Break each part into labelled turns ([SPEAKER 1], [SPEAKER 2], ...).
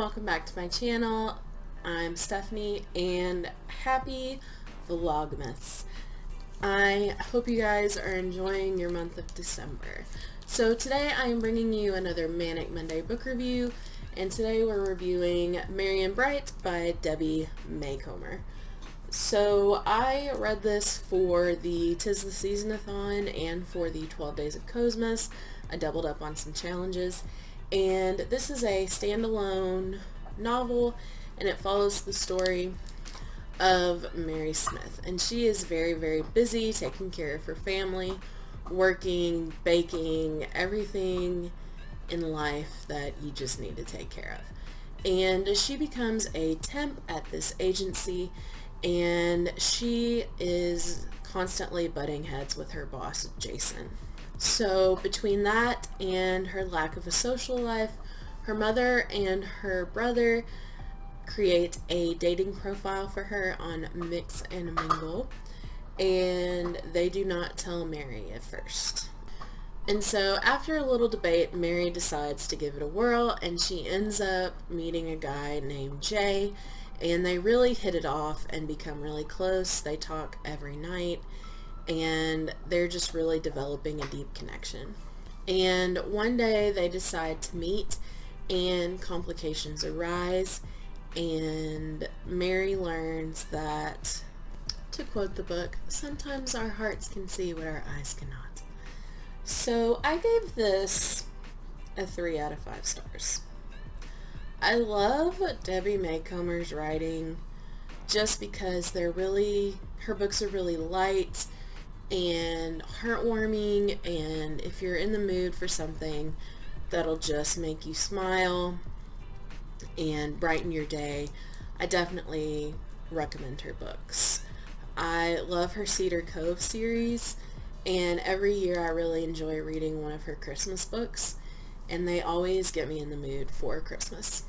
[SPEAKER 1] welcome back to my channel. I'm Stephanie and happy VLOGMAS. I hope you guys are enjoying your month of December. So today I am bringing you another Manic Monday book review, and today we're reviewing Merry and Bright by Debbie Maycomer. So I read this for the 'Tis the Season-a-thon and for the 12 Days of Cosmas. I doubled up on some challenges, and this is a standalone novel, and it follows the story of Mary Smith, and she is very, very busy taking care of her family, working, baking, everything in life that you just need to take care of. And she becomes a temp at this agency, and she is constantly butting heads with her boss, Jason. So between that and her lack of a social life, her mother and her brother create a dating profile for her on Mix and Mingle, and they do not tell Mary at first. And so after a little debate, Mary decides to give it a whirl, and she ends up meeting a guy named Jay, and they really hit it off and become really close. They talk every night, and they're just really developing a deep connection. And one day they decide to meet, and complications arise, and Mary learns that, to quote the book, sometimes our hearts can see what our eyes cannot. So I gave this a 3 out of 5 stars. I love Debbie Maycomer's writing just because her books are really light and heartwarming, and if you're in the mood for something that'll just make you smile and brighten your day, I definitely recommend her books. I love her Cedar Cove series, and every year I really enjoy reading one of her Christmas books, and they always get me in the mood for Christmas.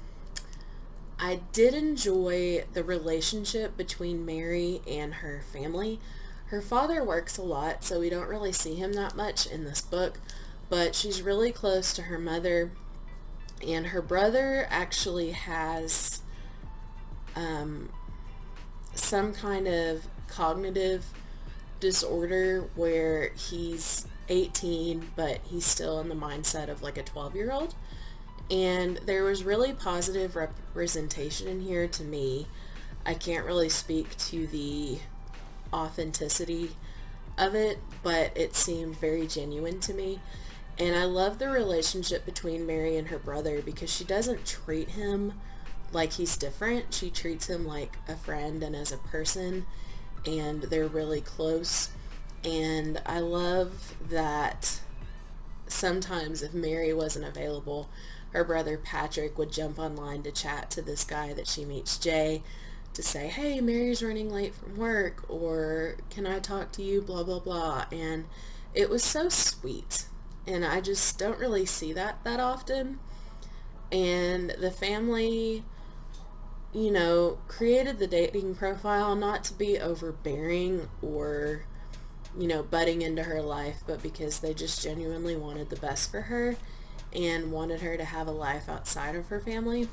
[SPEAKER 1] I did enjoy the relationship between Mary and her family. Her father works a lot, so we don't really see him that much in this book, but she's really close to her mother, and her brother actually has some kind of cognitive disorder where he's 18, but he's still in the mindset of like a 12-year-old. And there was really positive representation in here to me. I can't really speak to the authenticity of it, but it seemed very genuine to me. And I love the relationship between Mary and her brother because she doesn't treat him like he's different. She treats him like a friend and as a person, and they're really close. And I love that sometimes if Mary wasn't available, her brother Patrick would jump online to chat to this guy that she meets, Jay, to say, hey, Mary's running late from work, or can I talk to you, blah, blah, blah. And it was so sweet, and I just don't really see that often. And the family, created the dating profile not to be overbearing or, butting into her life, but because they just genuinely wanted the best for her and wanted her to have a life outside of her family.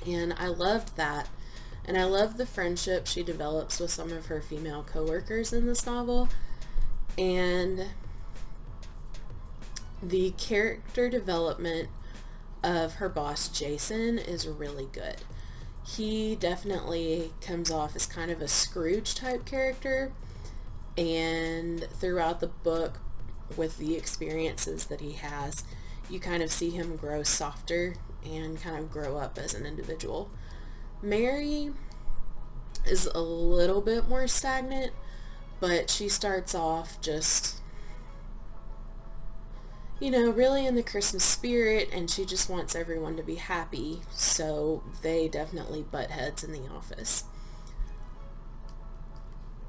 [SPEAKER 1] And I loved that. And I love the friendship she develops with some of her female co-workers in this novel. And the character development of her boss, Jason, is really good. He definitely comes off as kind of a Scrooge type character. And throughout the book, with the experiences that he has, you kind of see him grow softer and kind of grow up as an individual. Mary is a little bit more stagnant, but she starts off just, really in the Christmas spirit, and she just wants everyone to be happy, so they definitely butt heads in the office.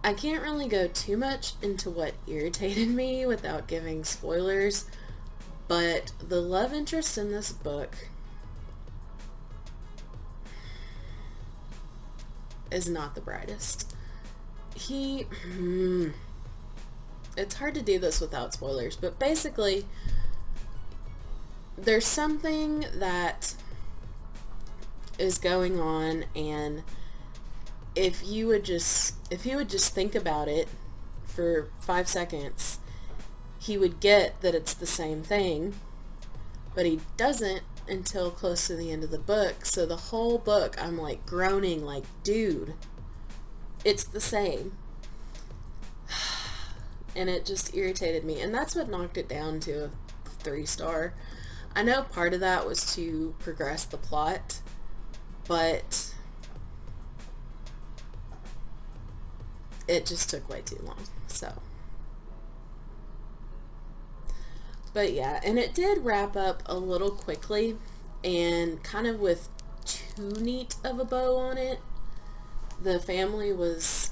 [SPEAKER 1] I can't really go too much into what irritated me without giving spoilers, but the love interest in this book is not the brightest. It's hard to do this without spoilers, but basically there's something that is going on, and if he would just think about it for 5 seconds, he would get that it's the same thing, but he doesn't until close to the end of the book. So the whole book I'm like groaning like, dude, it's the same. And it just irritated me, and that's what knocked it down to a 3-star. I know part of that was to progress the plot, but it just took way too long. So, but yeah, and it did wrap up a little quickly and kind of with too neat of a bow on it. The family was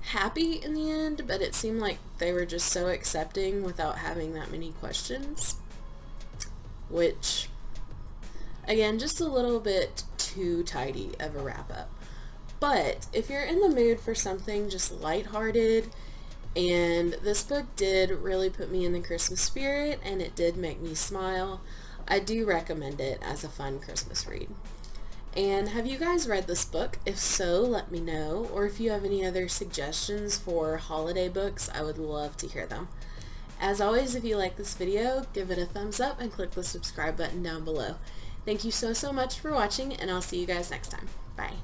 [SPEAKER 1] happy in the end, but it seemed like they were just so accepting without having that many questions, which, again, just a little bit too tidy of a wrap up. But if you're in the mood for something just lighthearted, and this book did really put me in the Christmas spirit and it did make me smile, I do recommend it as a fun Christmas read. And have you guys read this book? If so, let me know. Or if you have any other suggestions for holiday books, I would love to hear them. As always, if you like this video, give it a thumbs up and click the subscribe button down below. Thank you so much for watching, and I'll see you guys next time. Bye.